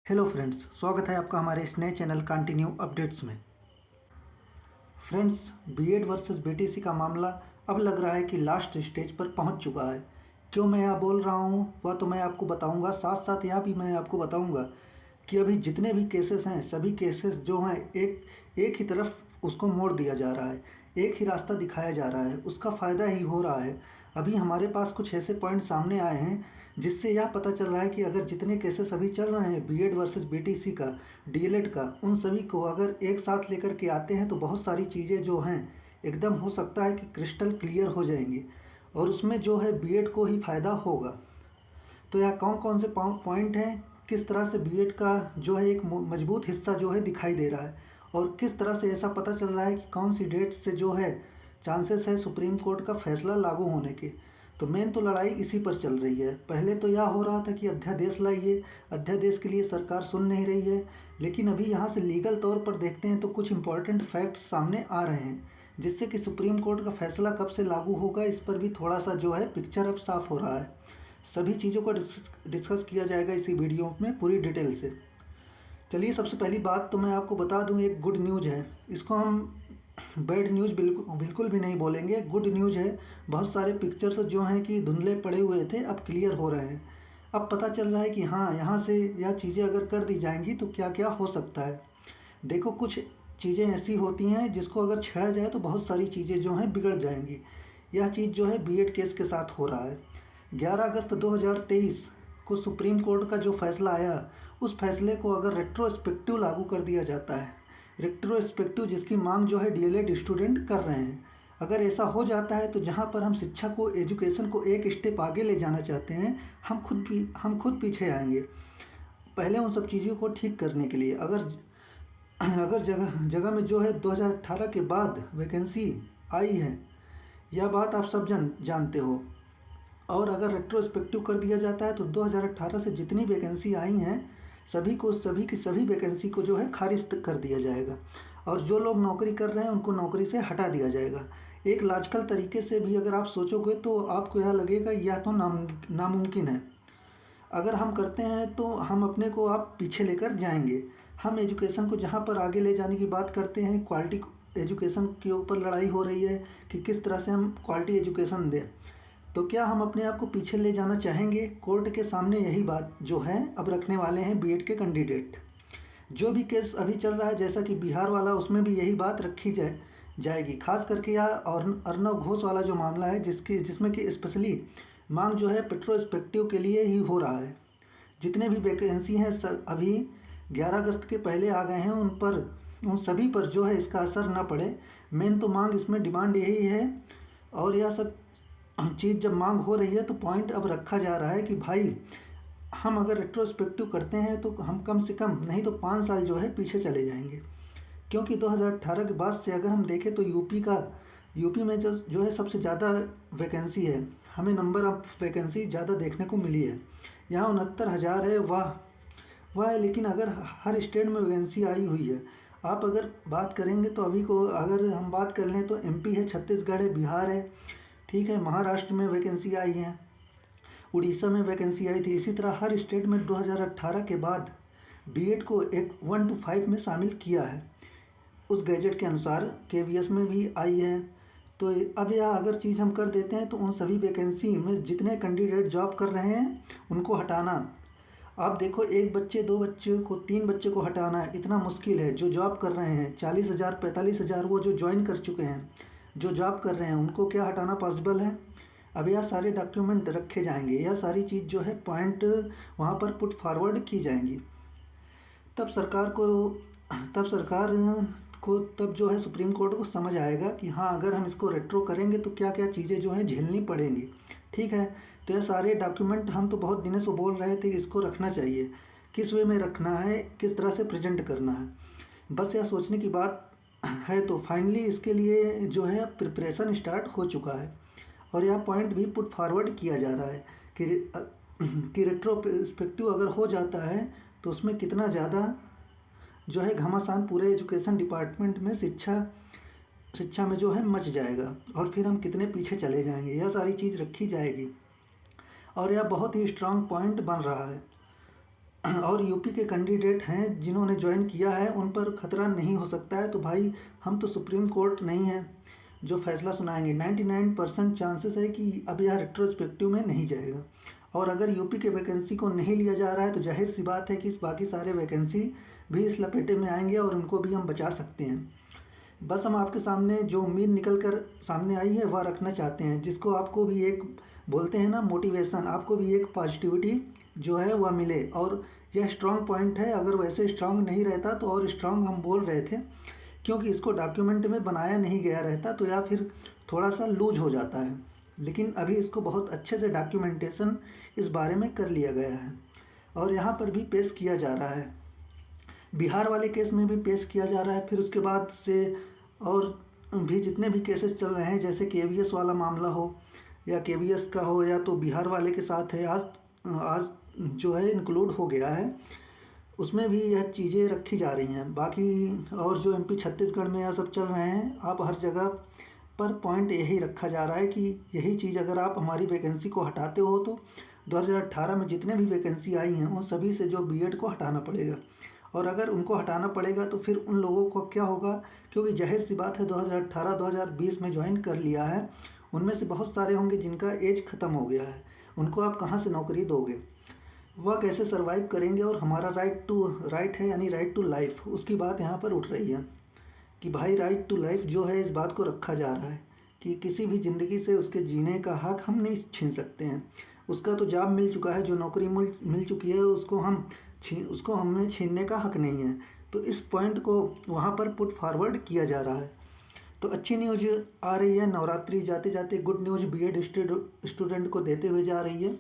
Hello friends, स्वागत है आपका हमारे इस नए चैनल कंटिन्यू अपडेट्स में। फ्रेंड्स, बीएड वर्सेस बीटीसी का मामला अब लग रहा है कि लास्ट स्टेज पर पहुंच चुका है। क्यों मैं यह बोल रहा हूं वह तो मैं आपको बताऊंगा। साथ साथ यह भी मैं आपको बताऊंगा कि अभी जितने भी केसेस हैं, सभी केसेस जो हैं एक ही तरफ उसको मोड़ दिया जा रहा है, एक ही रास्ता दिखाया जा रहा है, उसका फ़ायदा ही हो रहा है। अभी हमारे पास कुछ ऐसे पॉइंट सामने आए हैं जिससे यह पता चल रहा है कि अगर जितने केसेस अभी चल रहे हैं बीएड वर्सेस बीटीसी का, डीएलएड का, उन सभी को अगर एक साथ लेकर के आते हैं तो बहुत सारी चीज़ें जो हैं एकदम हो सकता है कि क्रिस्टल क्लियर हो जाएंगी और उसमें जो है बीएड को ही फ़ायदा होगा। तो यह कौन कौन से पॉइंट हैं, किस तरह से बीएड का जो है एक मजबूत हिस्सा जो है दिखाई दे रहा है और किस तरह से ऐसा पता चल रहा है कि कौन सी डेट से जो है चांसेस है सुप्रीम कोर्ट का फैसला लागू होने के। तो मेन तो लड़ाई इसी पर चल रही है। पहले तो यह हो रहा था कि अध्यादेश लाइए, अध्यादेश के लिए सरकार सुन नहीं रही है, लेकिन अभी यहाँ से लीगल तौर पर देखते हैं तो कुछ इंपॉर्टेंट फैक्ट्स सामने आ रहे हैं जिससे कि सुप्रीम कोर्ट का फैसला कब से लागू होगा इस पर भी थोड़ा सा जो है पिक्चर अब साफ हो रहा है। सभी चीज़ों को डिस्कस किया जाएगा इसी वीडियो में पूरी डिटेल से। चलिए, सबसे पहली बात तो मैं आपको बता दूं, एक गुड न्यूज़ है। इसको हम बैड न्यूज़ बिल्कुल भी नहीं बोलेंगे, गुड न्यूज़ है। बहुत सारे पिक्चर्स जो हैं कि धुंधले पड़े हुए थे अब क्लियर हो रहे हैं। अब पता चल रहा है कि हाँ, यहाँ से यह चीज़ें अगर कर दी जाएंगी तो क्या क्या हो सकता है। देखो, कुछ चीज़ें ऐसी होती हैं जिसको अगर छेड़ा जाए तो बहुत सारी चीज़ें जो हैं बिगड़ जाएंगी। यह चीज़ जो है बीएड केस के साथ हो रहा है। 11 अगस्त 2023 को सुप्रीम कोर्ट का जो फैसला आया, उस फैसले को अगर रेट्रोस्पेक्टिव लागू कर दिया जाता है, रेट्रोस्पेक्टिव जिसकी मांग जो है डीएलएड स्टूडेंट कर रहे हैं, अगर ऐसा हो जाता है तो जहाँ पर हम शिक्षा को, एजुकेशन को एक स्टेप आगे ले जाना चाहते हैं, हम खुद पीछे आएंगे। पहले उन सब चीज़ों को ठीक करने के लिए अगर अगर जगह जगह में जो है 2018 के बाद वैकेंसी आई है, यह बात आप सब जानते हो। और अगर रेट्रोस्पेक्टिव कर दिया जाता है तो 2018 से जितनी वैकेंसी आई हैं सभी की सभी वैकेंसी को जो है खारिज कर दिया जाएगा और जो लोग नौकरी कर रहे हैं उनको नौकरी से हटा दिया जाएगा। एक लॉजिकल तरीके से भी अगर आप सोचोगे तो आपको यह लगेगा यह तो नामुमकिन है। अगर हम करते हैं तो हम अपने को आप पीछे लेकर जाएंगे। हम एजुकेशन को जहाँ पर आगे ले जाने की बात करते हैं, क्वालिटी एजुकेशन के ऊपर लड़ाई हो रही है कि किस तरह से हम क्वालिटी एजुकेशन दें, तो क्या हम अपने आप को पीछे ले जाना चाहेंगे? कोर्ट के सामने यही बात जो है अब रखने वाले हैं बीएड के कैंडिडेट। जो भी केस अभी चल रहा है, जैसा कि बिहार वाला, उसमें भी यही बात रखी जाएगी। खास करके यह और अर्नव घोष वाला जो मामला है जिसमें कि स्पेशली मांग जो है पेट्रोस्पेक्टिव के लिए ही हो रहा है। जितने भी वैकेंसी हैं अभी 11 अगस्त के पहले आ गए हैं, उन सभी पर जो है इसका असर ना पड़े। मेन तो मांग इसमें डिमांड यही है। और यह सब चीज़ जब मांग हो रही है तो पॉइंट अब रखा जा रहा है कि भाई, हम अगर रेट्रोस्पेक्टिव करते हैं तो हम कम से कम नहीं तो 5 साल जो है पीछे चले जाएंगे। क्योंकि 2018 के बाद से अगर हम देखें तो यूपी में जो है सबसे ज़्यादा वैकेंसी है। हमें नंबर ऑफ वैकेंसी ज़्यादा देखने को मिली है। यहाँ 69,000 है। वाह है। लेकिन अगर हर स्टेट में वैकेंसी आई हुई है, आप अगर बात करेंगे तो अभी को अगर हम बात कर लें तो एमपी है, छत्तीसगढ़ है, बिहार है, ठीक है, महाराष्ट्र में वैकेंसी आई है, उड़ीसा में वैकेंसी आई थी। इसी तरह हर स्टेट में 2018 के बाद बीएड को एक 1 to 5 में शामिल किया है। उस गैजेट के अनुसार केवीएस में भी आई है। तो अब यह अगर चीज़ हम कर देते हैं तो उन सभी वैकेंसी में जितने कैंडिडेट जॉब कर रहे हैं उनको हटाना, आप देखो, 1 बच्चे, 2 बच्चे को, 3 बच्चे को हटाना इतना मुश्किल है। जो जॉब कर रहे हैं 40,000 45,000, वो जो ज्वाइन कर चुके हैं, जो जॉब कर रहे हैं, उनको क्या हटाना पॉसिबल है? अब यह सारे डॉक्यूमेंट रखे जाएंगे, यह सारी चीज़ जो है पॉइंट वहाँ पर पुट फॉरवर्ड की जाएंगी। तब सरकार को जो है सुप्रीम कोर्ट को समझ आएगा कि हाँ, अगर हम इसको रेट्रो करेंगे तो क्या क्या चीज़ें जो हैं झेलनी पड़ेंगी। ठीक है, तो यह सारे डॉक्यूमेंट हम तो बहुत दिनों से बोल रहे थे कि इसको रखना चाहिए, किस वे में रखना है, किस तरह से प्रेजेंट करना है, बस यह सोचने की बात है। तो फाइनली इसके लिए जो है प्रिपरेशन स्टार्ट हो चुका है और यह पॉइंट भी पुट फॉरवर्ड किया जा रहा है कि रेट्रोस्पेक्टिव अगर हो जाता है तो उसमें कितना ज़्यादा जो है घमासान पूरे एजुकेशन डिपार्टमेंट में शिक्षा में जो है मच जाएगा और फिर हम कितने पीछे चले जाएंगे। यह सारी चीज़ रखी जाएगी और यह बहुत ही स्ट्रांग पॉइंट बन रहा है। और यूपी के कैंडिडेट हैं जिन्होंने ज्वाइन किया है, उन पर खतरा नहीं हो सकता है। तो भाई हम तो सुप्रीम कोर्ट नहीं है जो फैसला सुनाएंगे। 99% चांसेस है कि अब यह रेट्रोस्पेक्टिव में नहीं जाएगा। और अगर यूपी के वैकेंसी को नहीं लिया जा रहा है तो जाहिर सी बात है कि इस बाकी सारे वैकेंसी भी इस लपेटे में आएंगे और उनको भी हम बचा सकते हैं। बस हम आपके सामने जो उम्मीद निकल कर सामने आई है वह रखना चाहते हैं, जिसको आपको भी एक बोलते हैं ना मोटिवेशन, आपको भी एक पॉजिटिविटी जो है वह मिले। और यह स्ट्रांग पॉइंट है, अगर वैसे स्ट्रांग नहीं रहता तो और स्ट्रांग हम बोल रहे थे, क्योंकि इसको डॉक्यूमेंट में बनाया नहीं गया रहता तो या फिर थोड़ा सा लूज हो जाता है। लेकिन अभी इसको बहुत अच्छे से डॉक्यूमेंटेशन इस बारे में कर लिया गया है और यहाँ पर भी पेश किया जा रहा है। बिहार वाले केस में भी पेश किया जा रहा है। फिर उसके बाद से और भी जितने भी केसेस चल रहे हैं, जैसे केवीएस वाला मामला हो या केवीएस का हो या तो बिहार वाले के साथ है, आज जो है इंक्लूड हो गया है, उसमें भी यह चीज़ें रखी जा रही हैं। बाकी और जो एमपी छत्तीसगढ़ में यह सब चल रहे हैं, आप हर जगह पर पॉइंट यही रखा जा रहा है कि यही चीज़ अगर आप हमारी वैकेंसी को हटाते हो तो 2018 में जितने भी वैकेंसी आई हैं उन सभी से जो बीएड को हटाना पड़ेगा। और अगर उनको हटाना पड़ेगा तो फिर उन लोगों को क्या होगा, क्योंकि जाहिर सी बात है 2018-2020 में ज्वाइन कर लिया है, उनमें से बहुत सारे होंगे जिनका एज ख़त्म हो गया है। उनको आप कहाँ से नौकरी दोगे, वह कैसे सर्वाइव करेंगे। और हमारा राइट है यानी राइट टू लाइफ, उसकी बात यहाँ पर उठ रही है कि भाई राइट टू लाइफ जो है इस बात को रखा जा रहा है कि किसी भी ज़िंदगी से उसके जीने का हक हम नहीं छीन सकते हैं। उसका तो जॉब मिल चुका है, जो नौकरी मिल चुकी है उसको हमें छीनने का हक नहीं है। तो इस पॉइंट को वहाँ पर पुट फॉरवर्ड किया जा रहा है। तो अच्छी न्यूज आ रही है, नवरात्रि जाते जाते गुड न्यूज बीएड स्टूडेंट को देते हुए जा रही है।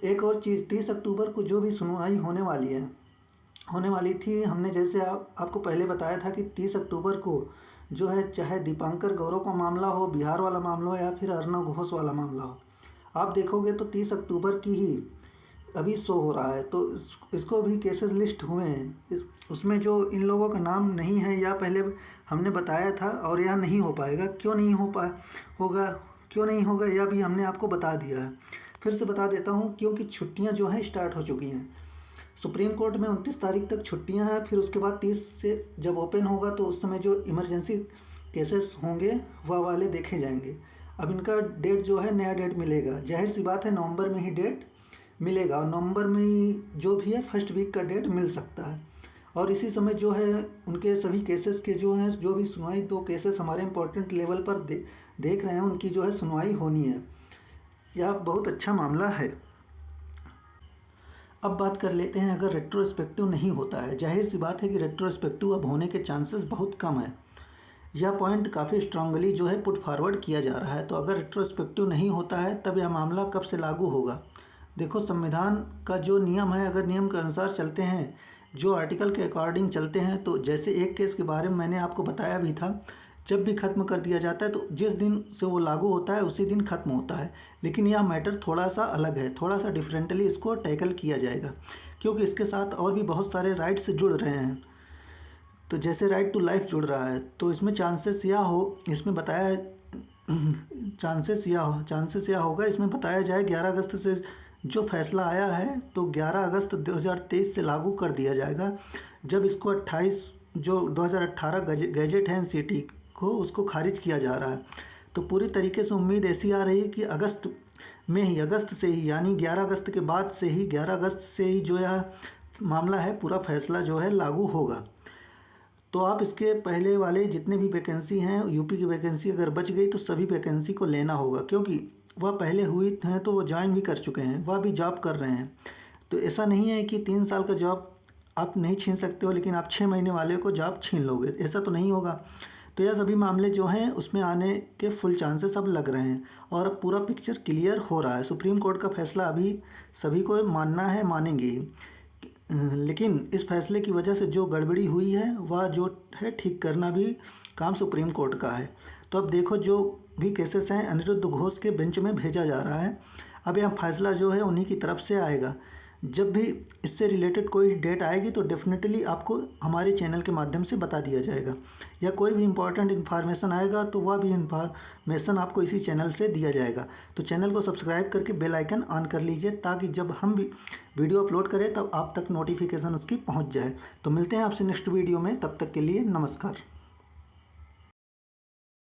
एक और चीज़, 30 अक्टूबर को जो भी सुनवाई होने वाली थी, हमने जैसे आपको पहले बताया था कि 30 अक्टूबर को जो है, चाहे दीपांकर गौरव का मामला हो, बिहार वाला मामला हो या फिर अर्नब घोष वाला मामला हो, आप देखोगे तो 30 अक्टूबर की ही अभी शो हो रहा है। तो इसको भी केसेस लिस्ट हुए हैं, उसमें जो इन लोगों का नाम नहीं है या पहले हमने बताया था, और यह नहीं हो पाएगा। क्यों नहीं होगा यह भी हमने आपको बता दिया है। फिर से बता देता हूँ, क्योंकि छुट्टियाँ जो हैं स्टार्ट हो चुकी हैं। सुप्रीम कोर्ट में 29 तारीख तक छुट्टियां हैं, फिर उसके बाद 30 से जब ओपन होगा तो उस समय जो इमरजेंसी केसेस होंगे वह वाले देखे जाएंगे। अब इनका डेट जो है, नया डेट मिलेगा। जाहिर सी बात है नवंबर में ही डेट मिलेगा और नवंबर में ही जो भी है फर्स्ट वीक का डेट मिल सकता है। और इसी समय जो है उनके सभी केसेस के जो हैं, जो भी सुनवाई, 2 केसेस हमारे इम्पोर्टेंट लेवल पर देख रहे हैं, उनकी जो है सुनवाई होनी है। यह बहुत अच्छा मामला है। अब बात कर लेते हैं, अगर रेट्रोस्पेक्टिव नहीं होता है, जाहिर सी बात है कि रेट्रोस्पेक्टिव अब होने के चांसेस बहुत कम है। यह पॉइंट काफ़ी स्ट्रांगली जो है पुट फॉरवर्ड किया जा रहा है। तो अगर रेट्रोस्पेक्टिव नहीं होता है तब यह मामला कब से लागू होगा। देखो, संविधान का जो नियम है, अगर नियम के अनुसार चलते हैं, जो आर्टिकल के अकॉर्डिंग चलते हैं, तो जैसे एक केस के बारे में मैंने आपको बताया भी था, जब भी ख़त्म कर दिया जाता है तो जिस दिन से वो लागू होता है उसी दिन ख़त्म होता है। लेकिन यह मैटर थोड़ा सा अलग है, थोड़ा सा डिफरेंटली इसको टैकल किया जाएगा, क्योंकि इसके साथ और भी बहुत सारे राइट्स जुड़ रहे हैं। तो जैसे राइट टू लाइफ जुड़ रहा है, तो इसमें चांसेस यह होगा, इसमें बताया जाए 11 अगस्त से जो फैसला आया है तो 11 अगस्त 2023 से लागू कर दिया जाएगा। जब इसको 28 जो 2018 गैजेट है एनसीटी को, उसको खारिज किया जा रहा है। तो पूरी तरीके से उम्मीद ऐसी आ रही है कि अगस्त से ही यानी 11 अगस्त के बाद से ही 11 अगस्त से ही जो यह मामला है, पूरा फैसला जो है लागू होगा। तो आप इसके पहले वाले जितने भी वैकेंसी हैं, यूपी की वैकेंसी अगर बच गई तो सभी वैकेंसी को लेना होगा, क्योंकि वह पहले हुई हैं तो वो ज्वाइन भी कर चुके हैं, वह भी जॉब कर रहे हैं। तो ऐसा नहीं है कि 3 साल का जॉब आप नहीं छीन सकते हो लेकिन आप 6 महीने वाले को जॉब छीन लोगे, ऐसा तो नहीं होगा। तो यह सभी मामले जो हैं उसमें आने के फुल चांसेस अब लग रहे हैं और अब पूरा पिक्चर क्लियर हो रहा है। सुप्रीम कोर्ट का फैसला अभी सभी को मानना है, मानेंगे ही, लेकिन इस फैसले की वजह से जो गड़बड़ी हुई है वह जो है ठीक करना भी काम सुप्रीम कोर्ट का है। तो अब देखो, जो भी केसेस हैं अनिरुद्ध घोष के बेंच में भेजा जा रहा है। अब यह फैसला जो है उन्हीं की तरफ से आएगा। जब भी इससे रिलेटेड कोई डेट आएगी तो डेफिनेटली आपको हमारे चैनल के माध्यम से बता दिया जाएगा, या कोई भी इम्पॉर्टेंट इन्फॉर्मेशन आएगा तो वह भी इन्फॉर्मेशन आपको इसी चैनल से दिया जाएगा। तो चैनल को सब्सक्राइब करके बेल आइकन ऑन कर लीजिए, ताकि जब हम भी वीडियो अपलोड करें तब आप तक नोटिफिकेशन उसकी पहुंच जाए। तो मिलते हैं आपसे नेक्स्ट वीडियो में, तब तक के लिए नमस्कार।